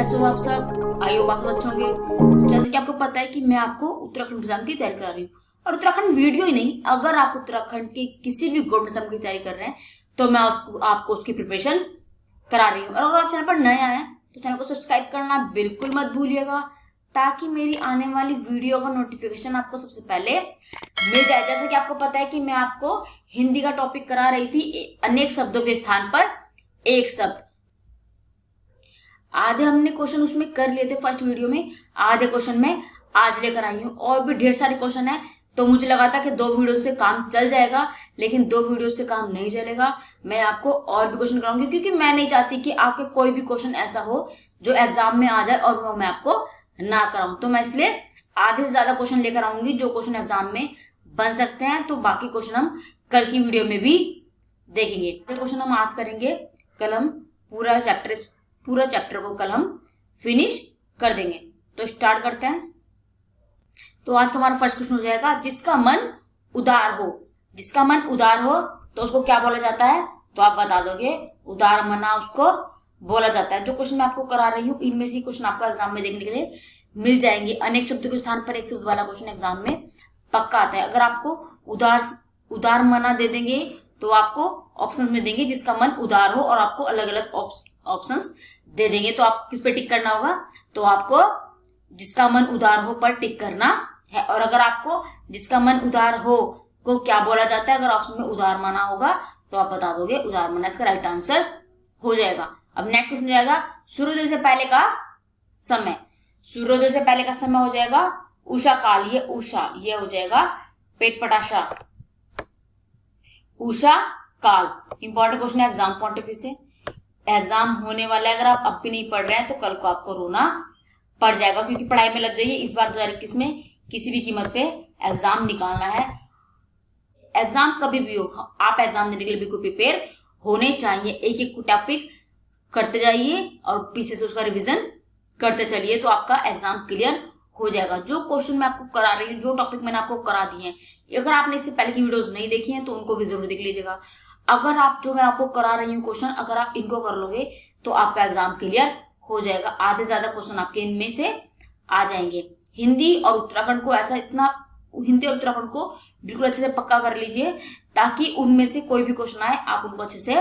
कैसे हो आप सब? आई होप आप सब अच्छे होंगे। जैसे कि आपको पता है कि मैं आपको उत्तराखंड एग्जाम की तैयारी करा रही हूँ, और उत्तराखंड वीडियो ही नहीं, अगर आप उत्तराखंड के किसी भी गवर्नमेंट एग्जाम की तैयारी कर रहे हैं तो मैं आपको उसकी प्रिपरेशन करा रही हूँ। और अगर आप चैनल पर नए आए हैं तो चैनल को सब्सक्राइब करना बिल्कुल मत भूलिएगा, ताकि मेरी आने वाली वीडियो का नोटिफिकेशन आपको सबसे पहले मिल जाए। जैसा कि आपको पता है कि मैं आपको हिंदी का टॉपिक करा रही थी, अनेक शब्दों के स्थान पर एक शब्द। आधे हमने क्वेश्चन उसमें कर लिए थे फर्स्ट वीडियो में, आधे क्वेश्चन में आज लेकर आई हूँ। और भी ढेर सारे क्वेश्चन है, तो मुझे लगा था कि 2 वीडियो से काम चल जाएगा, लेकिन 2 वीडियो से काम नहीं चलेगा। मैं आपको और भी क्वेश्चन कराऊंगी, क्योंकि मैं नहीं चाहती कि आपके कोई भी क्वेश्चन ऐसा हो जो एग्जाम में आ जाए और वो मैं आपको ना कराऊं। तो मैं इसलिए आधे से ज्यादा क्वेश्चन लेकर आऊंगी जो क्वेश्चन एग्जाम में बन सकते हैं। तो बाकी क्वेश्चन हम कल की वीडियो में भी देखेंगे। क्वेश्चन हम आज करेंगे, कल हम पूरा चैप्टर को कल हम फिनिश कर देंगे। तो स्टार्ट करते हैं। तो आज का हमारा फर्स्ट क्वेश्चन हो जाएगा, जिसका मन उदार हो। जिसका मन उदार हो तो उसको क्या बोला जाता है? तो आप बता दोगे, उदार मना उसको बोला जाता है। जो क्वेश्चन मैं आपको करा रही हूँ, इनमें से क्वेश्चन आपको एग्जाम में देखने के लिए मिल जाएंगे। अनेक शब्दों के स्थान पर एक शब्द वाला क्वेश्चन एग्जाम में पक्का आता है। अगर आपको उदार मना दे देंगे तो आपको ऑप्शंस में देंगे जिसका मन उदार हो, और आपको अलग अलग ऑप्शंस दे देंगे। तो आपको किस पे टिक करना होगा? तो आपको जिसका मन उदार हो पर टिक करना है। और अगर आपको जिसका मन उदार हो को क्या बोला जाता है, अगर ऑप्शन में उदार मना होगा तो आप बता दोगे उदार मना इसका राइट आंसर हो जाएगा। अब नेक्स्ट क्वेश्चन हो जाएगा, सूर्योदय से पहले का समय। सूर्योदय से पहले का समय हो जाएगा उषा काल। ये उषा, ये हो जाएगा पेट पटाशा, उषा काल। इंपॉर्टेंट क्वेश्चन है एग्जाम पॉइंट ऑफ व्यू से। एग्जाम होने वाला है, अगर आप अब भी नहीं पढ़ रहे हैं तो कल को आपको रोना पड़ जाएगा, क्योंकि पढ़ाई में लग जाइए। इस बार 2021 में किसी भी कीमत पे एग्जाम निकालना है। एग्जाम कभी भी हो, आप एग्जाम देने के लिए बिल्कुल प्रिपेयर होने चाहिए। एक एक टॉपिक करते जाइए और पीछे से उसका रिवीजन करते चलिए, तो आपका एग्जाम क्लियर हो जाएगा। जो क्वेश्चन मैं आपको करा रही हूँ, जो टॉपिक मैंने आपको करा दिए हैं, अगर आपने इससे पहले की वीडियोस नहीं देखी हैं तो उनको भी जरूर देख लीजिएगा। अगर आप जो मैं आपको करा रही हूँ क्वेश्चन, अगर आप इनको कर लोगे तो आपका एग्जाम क्लियर हो जाएगा। आधे ज्यादा क्वेश्चन आपके इनमें से आ जाएंगे। हिंदी और उत्तराखंड को बिल्कुल अच्छे से पक्का कर लीजिए, ताकि उनमें से कोई भी क्वेश्चन आए आप उनको अच्छे से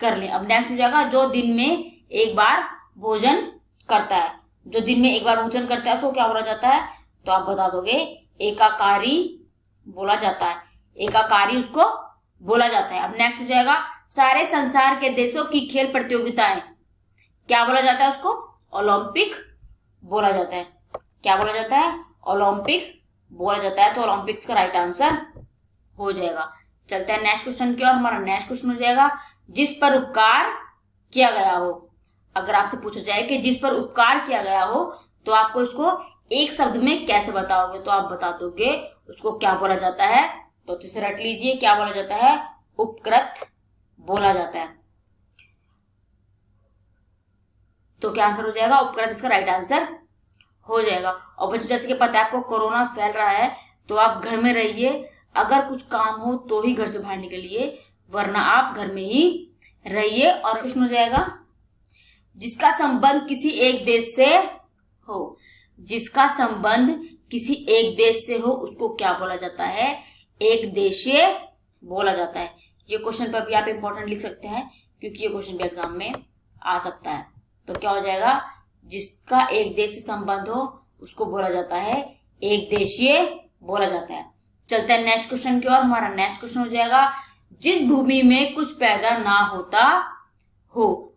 कर लें। अब नेक्स्ट हो जाएगा, जो दिन में एक बार भोजन करता है। जो दिन में एक बार भोजन करता है उसको क्या बोला जाता है? तो आप बता दोगे एकाकारी बोला जाता है। एकाकारी उसको बोला जाता है। अब नेक्स्ट हो जाएगा, सारे संसार के देशों की खेल प्रतियोगिताएं, क्या बोला जाता है उसको? ओलंपिक बोला जाता है। क्या बोला जाता है? ओलंपिक बोला जाता है। तो ओलंपिक्स का राइट आंसर हो जाएगा। चलते हैं नेक्स्ट क्वेश्चन की ओर। हमारा नेक्स्ट क्वेश्चन हो जाएगा, जिस पर उपकार किया गया हो। अगर आपसे पूछा जाए कि जिस पर उपकार किया गया हो, तो आपको इसको एक शब्द में कैसे बताओगे? तो आप बता दोगे उसको क्या बोला जाता है? तो अच्छे से रट लीजिए, क्या बोला जाता है? उपकृत बोला जाता है। तो क्या आंसर हो जाएगा? उपकृत इसका राइट आंसर हो जाएगा। और बच्चों, जैसे कि पता है आपको कोरोना फैल रहा है, तो आप घर में रहिए। अगर कुछ काम हो तो ही घर से बाहर निकलिए, वरना आप घर में ही रहिए। और प्रश्न हो जाएगा, जिसका संबंध किसी एक देश से हो। जिसका संबंध किसी एक देश से हो उसको क्या बोला जाता है? एक देशीय बोला जाता है। ये क्वेश्चन पर भी आप इंपॉर्टेंट लिख सकते हैं, क्योंकि ये क्वेश्चन भी एग्जाम में आ सकता है। तो क्या हो जाएगा? जिसका एक देश से संबंध हो उसको बोला जाता है एक देशीय बोला जाता है। चलते हैं नेक्स्ट क्वेश्चन की ओर। हमारा नेक्स्ट क्वेश्चन हो जाएगा, जिस भूमि में कुछ पैदा ना होता हो।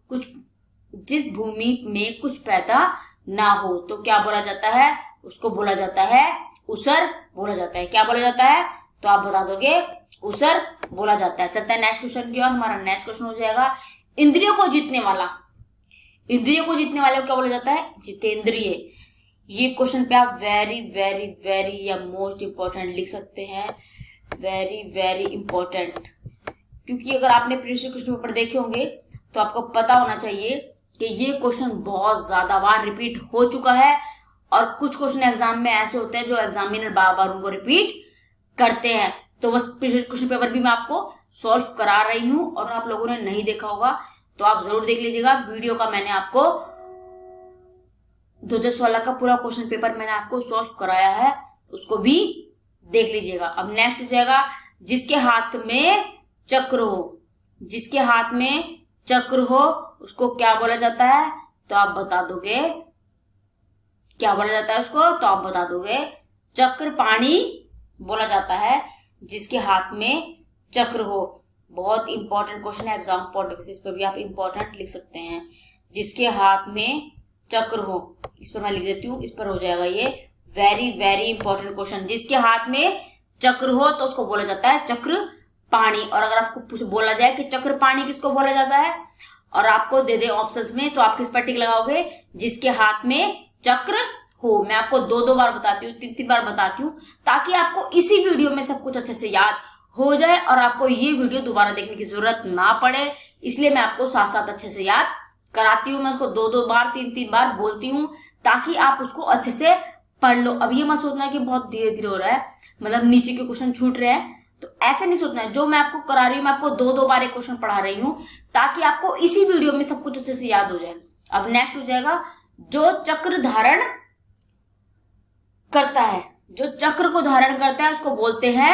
जिस भूमि में कुछ पैदा ना हो तो क्या बोला जाता है? उसको बोला जाता है उसर बोला जाता है। क्या बोला जाता है? तो आप बता दोगे उसर बोला जाता है। चलते हैं नेक्स्ट क्वेश्चन की ओर। हमारा नेक्स्ट क्वेश्चन हो जाएगा, इंद्रियों को जीतने वाला। इंद्रियों को जीतने वाले को क्या बोला जाता है? जितेंद्रिय। ये क्वेश्चन पे आप वेरी वेरी वेरी या मोस्ट इंपॉर्टेंट लिख सकते हैं। वेरी वेरी इंपॉर्टेंट, क्योंकि अगर आपने प्रीवियस क्वेश्चन पेपर देखे होंगे तो आपको पता होना चाहिए कि ये क्वेश्चन बहुत ज्यादा बार रिपीट हो चुका है। और कुछ क्वेश्चन एग्जाम में ऐसे होते हैं जो एग्जामिनर बार बार उनको रिपीट करते हैं। तो बस प्रीवियस क्वेश्चन पेपर भी मैं आपको सॉल्व करा रही हूँ, और आप लोगों ने नहीं देखा होगा तो आप जरूर देख लीजिएगा। वीडियो का मैंने आपको 2016 का पूरा क्वेश्चन पेपर मैंने आपको सॉल्व कराया है, उसको भी देख लीजिएगा। अब नेक्स्ट हो जाएगा जिसके हाथ में चक्र हो। जिसके हाथ में चक्र हो उसको क्या बोला जाता है, तो आप बता दोगे क्या बोला जाता है उसको, तो आप बता दोगे चक्रपाणी बोला जाता है। जिसके हाथ में चक्र हो, बहुत इंपॉर्टेंट क्वेश्चन है, एग्जाम पॉइंट ऑफ व्यू, इस पर भी आप इंपॉर्टेंट लिख सकते हैं। जिसके हाथ में चक्र हो, इस पर मैं लिख देती हूँ, इस पर हो जाएगा ये वेरी वेरी इंपॉर्टेंट क्वेश्चन। जिसके हाथ में चक्र हो तो उसको बोला जाता है चक्रपाणी। और अगर आपको कुछ बोला जाए कि चक्रपाणी किसको बोला जाता है और आपको दे दे ऑप्शंस में, तो आप किस पर टिक लगाओगे, जिसके हाथ में चक्र हो। मैं आपको 2-2 बार बताती हूँ, 3-3 बार बताती हूँ, ताकि आपको इसी वीडियो में सब कुछ अच्छे से याद हो जाए और आपको ये वीडियो दोबारा देखने की जरूरत ना पड़े। इसलिए मैं आपको साथ साथ अच्छे से याद कराती हूँ। मैं उसको 2-2 बार 3-3 बार बोलती हूँ ताकि आप उसको अच्छे से पढ़ लो। अब ये मत सोचना है कि बहुत धीरे धीरे हो रहा है, मतलब नीचे के क्वेश्चन छूट रहे हैं, तो ऐसे नहीं सोचना है। जो मैं आपको करा रही हूँ, मैं आपको 2-2 बार एक क्वेश्चन पढ़ा रही हूँ ताकि आपको इसी वीडियो में सब कुछ अच्छे से याद हो जाए। अब नेक्स्ट हो जाएगा जो चक्र धारण करता है। जो चक्र को धारण करता है उसको बोलते हैं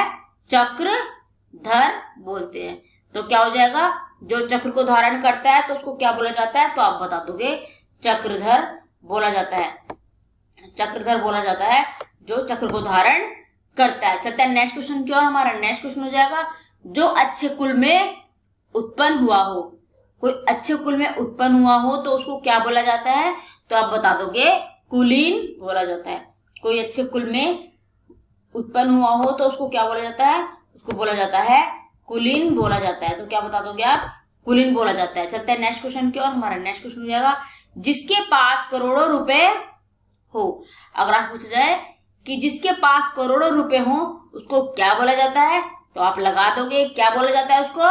चक्रधर बोलते हैं। तो क्या हो जाएगा, जो चक्र को धारण करता है तो उसको क्या बोला जाता है, तो आप बता दोगे चक्रधर बोला जाता है। चक्रधर बोला जाता है जो चक्र को धारण करता है। चलते हैं नेक्स्ट क्वेश्चन की ओर। हमारा नेक्स्ट क्वेश्चन हो जाएगा जो अच्छे कुल में उत्पन्न हुआ हो। कोई अच्छे कुल में उत्पन्न हुआ हो तो उसको क्या बोला जाता है, तो आप बता दोगे कुलीन बोला जाता है। कोई अच्छे कुल में उत्पन्न हुआ हो तो उसको क्या बोला जाता है, उसको बोला जाता है कुलीन बोला जाता है। तो क्या बता दोगे आप, कुलीन बोला जाता है। चलते हैं नेक्स्ट क्वेश्चन की ओर। हमारा नेक्स्ट क्वेश्चन हो जाएगा जिसके पास करोड़ों रुपए हो। अगर आप पूछा जाए कि जिसके पास करोड़ों रुपए हो उसको क्या बोला जाता है, तो आप लगा दोगे क्या बोला जाता है उसको,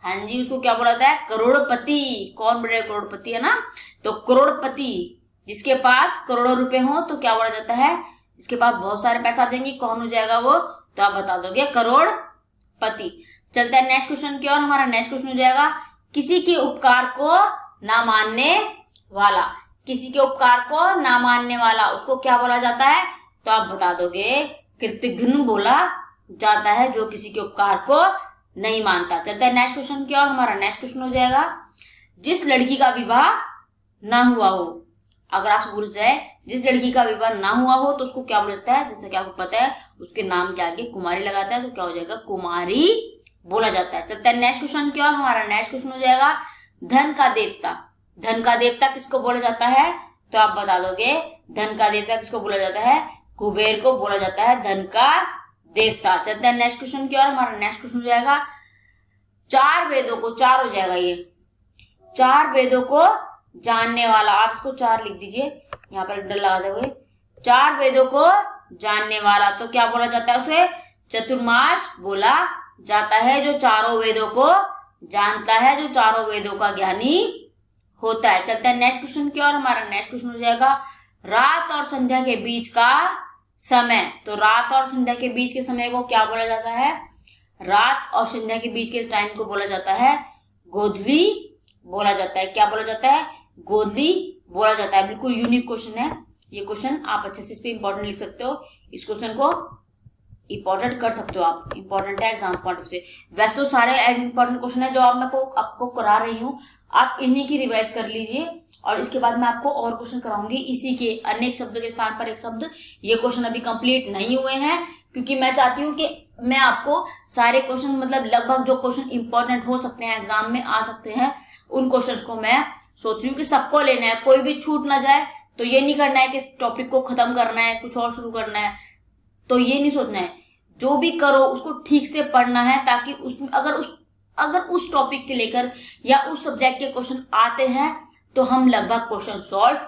हाँ जी, उसको क्या बोला जाता है, करोड़पति। कौन बड़े करोड़पति है ना, तो करोड़पति। जिसके पास करोड़ों रुपए हो तो क्या बोला जाता है, जिसके पास बहुत सारे पैसा आ जाएंगे, कौन हो जाएगा वो, तो आप बता दोगे करोड़पति। चलते हैं नेक्स्ट क्वेश्चन की ओर। हमारा नेक्स्ट क्वेश्चन हो जाएगा किसी के उपकार को ना मानने वाला। किसी के उपकार को ना मानने वाला उसको क्या बोला जाता है, तो आप बता दोगे कृतघ्न बोला जाता है, जो किसी के उपकार को नहीं मानता। चलते हैं नेक्स्ट क्वेश्चन की ओर। हमारा नेक्स्ट क्वेश्चन हो जाएगा जिस लड़की का विवाह ना हुआ हो। अगर आपसे पूछ जाए जिस लड़की का विवाह ना हुआ हो तो उसको क्या बोला जाता है, जैसे कि आपको पता है उसके नाम के आगे कुमारी लगाता है, तो क्या हो जाएगा, कुमारी बोला जाता है। चलते हैं नेक्स्ट क्वेश्चन की ओर। हमारा नेक्स्ट क्वेश्चन हो जाएगा धन का देवता। धन का देवता किसको बोला जाता है, तो आप बता दोगे धन का देवता किसको बोला जाता है, कुबेर को बोला जाता है धन का देवता। चलते हैं नेक्स्ट क्वेश्चन की ओर। हमारा नेक्स्ट क्वेश्चन हो जाएगा 4 वेदों को, 4 हो जाएगा ये, 4 वेदों को जानने वाला। आप इसको 4 लिख दीजिए, यहाँ पर अंडर लगा दोगे 4 वेदों को जानने वाला। तो क्या बोला जाता है उसे, चतुर्मास बोला जाता है, जो चारों वेदों को जानता है, जो चारों वेदों का ज्ञानी होता है। चलते हैं नेक्स्ट क्वेश्चन की ओर। हमारा नेक्स्ट क्वेश्चन हो जाएगा रात और संध्या के बीच का समय। तो रात और संध्या के बीच के समय को क्या बोला जाता है, रात और संध्या के बीच के टाइम को बोला जाता है गोधली बोला जाता है। क्या बोला जाता है, गोधली बोला जाता है। बिल्कुल यूनिक क्वेश्चन है ये क्वेश्चन, आप अच्छे से इस पे इंपॉर्टेंट लिख सकते हो, इस क्वेश्चन को इंपॉर्टेंट कर सकते हो आप, इंपॉर्टेंट है एग्जाम पॉइंट से। वैसे तो सारे इंपॉर्टेंट क्वेश्चन है जो आप मैं आपको करा रही हूँ, आप इन्हीं की रिवाइज कर लीजिए और इसके बाद मैं आपको और क्वेश्चन कराऊंगी इसी के, अनेक शब्द के स्थान पर एक शब्द। ये क्वेश्चन अभी कंप्लीट नहीं हुए हैं क्योंकि मैं चाहती हूँ कि मैं आपको सारे क्वेश्चन, मतलब लगभग जो क्वेश्चन इंपॉर्टेंट हो सकते हैं, एग्जाम में आ सकते हैं, उन क्वेश्चंस को मैं सोच रही हूँ कि सबको लेना है, कोई भी छूट ना जाए। तो ये नहीं करना है कि टॉपिक को खत्म करना है, कुछ और शुरू करना है, तो ये नहीं सोचना है। जो भी करो उसको ठीक से पढ़ना है, ताकि उसमें अगर उस टॉपिक के लेकर या उस सब्जेक्ट के क्वेश्चन आते हैं तो हम लगभग क्वेश्चन सॉल्व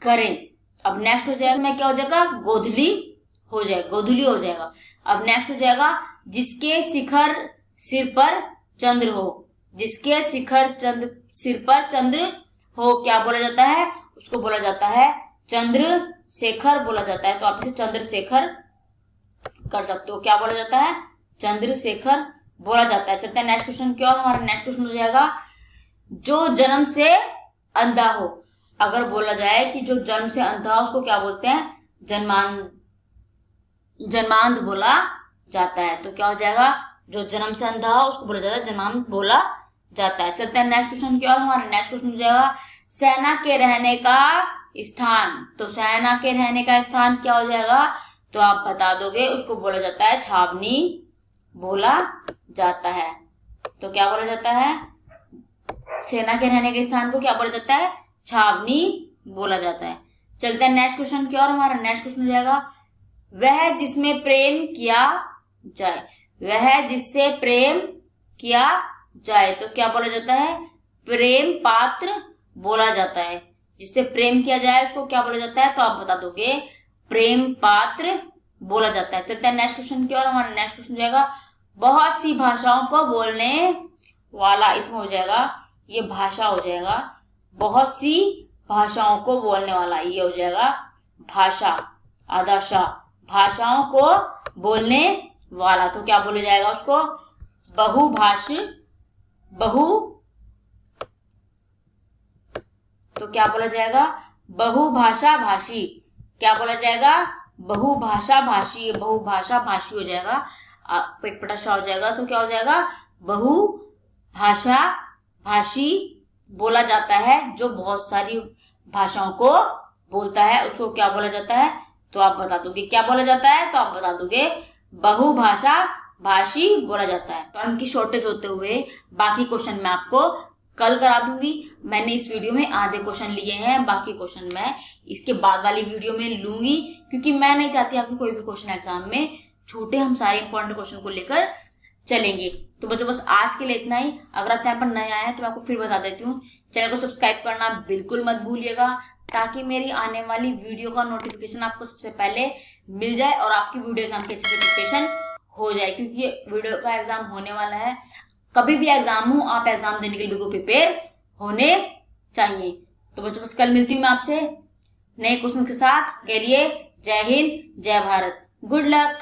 करें। अब नेक्स्ट हो जाएगा, इसमें क्या हो जाएगा, गोधली हो जाएगा, गोधुली हो जाएगा। अब नेक्स्ट हो जाएगा जिसके शिखर सिर पर चंद्र हो। जिसके शिखर सिर पर चंद्र हो क्या बोला जाता है, उसको बोला जाता है चंद्रशेखर बोला जाता है। तो आप इसे चंद्रशेखर कर सकते हो। क्या बोला जाता है, चंद्रशेखर बोला जाता है। चलते हैं नेक्स्ट क्वेश्चन की ओर। हमारा नेक्स्ट क्वेश्चन हो जाएगा जो जन्म से अंधा हो। अगर बोला जाए कि जो जन्म से अंधा उसको क्या बोलते हैं, जन्मांध बोला जाता है। तो क्या हो जाएगा, जो जन्म से अंधा हो उसको बोला जाता है जन्मांध बोला जाता है। चलते हैं नेक्स्ट क्वेश्चन की ओर। हमारा नेक्स्ट क्वेश्चन हो जाएगा सेना के रहने का स्थान। तो सेना के रहने का स्थान क्या हो जाएगा, तो आप बता दोगे, उसको बोला जाता है छावनी बोला जाता है। तो क्या बोला जाता है, सेना के रहने के स्थान को क्या बोला जाता है, छावनी बोला जाता है। चलते हैं नेक्स्ट क्वेश्चन की ओर। हमारा नेक्स्ट क्वेश्चन हो जाएगा वह जिसमें प्रेम किया जाए। वह जिससे प्रेम किया जाए, तो क्या बोला जाता है, प्रेम पात्र बोला जाता है। जिससे प्रेम किया जाए उसको क्या बोला जाता है, तो आप बता दोगे, प्रेम पात्र बोला जाता है। चलते हैं नेक्स्ट क्वेश्चन की ओर। हमारा नेक्स्ट क्वेश्चन हो जाएगा बहुत सी भाषाओं को बोलने वाला। इसमें हो जाएगा, ये भाषा हो जाएगा, बहुत सी भाषाओं को बोलने वाला, ये हो जाएगा भाषा, आदाशा, भाषाओं को बोलने वाला। तो क्या बोला जाएगा उसको, तो क्या बोला जाएगा, बहुभाषा भाषी। क्या बोला जाएगा, बहुभाषा भाषी, बहुभाषा भाषी हो जाएगा, पेटपटा सा हो जाएगा। तो क्या हो जाएगा, बहुभाषा भाषी बोला जाता है, जो बहुत सारी भाषाओं को बोलता है उसको क्या बोला जाता है, तो आप बता दोगे, क्या बोला जाता है, तो आप बता दोगे, बहुभाषा भाषी बोला जाता है। टाइम की शॉर्टेज होते हुए बाकी क्वेश्चन मैं आपको कल करा दूंगी। मैंने इस वीडियो में आधे क्वेश्चन लिए हैं, बाकी क्वेश्चन मैं इसके बाद वाली वीडियो में लूंगी, क्योंकि मैं नहीं चाहती आपकी कोई भी क्वेश्चन एग्जाम में छूटे। हम सारे इंपॉर्टेंट क्वेश्चन को लेकर चलेंगे। तो बच्चों बस आज के लिए इतना ही। अगर आप चैनल पर नए आए हैं तो मैं आपको फिर बता देती हूँ, चैनल को सब्सक्राइब करना बिल्कुल मत भूलिएगा, ताकि मेरी आने वाली वीडियो का नोटिफिकेशन आपको सबसे पहले मिल जाए और आपकी वीडियो एग्जाम की अच्छे से प्रिपरेशन हो जाए, क्योंकि वीडियो का एग्जाम होने वाला है। कभी भी एग्जाम हो, आप एग्जाम देने के लिए बिल्कुल प्रिपेयर होने चाहिए। तो बच्चों बस कल मिलती हूँ मैं आपसे नए क्वेश्चन के साथ। के लिए जय हिंद, जय भारत, गुड लक।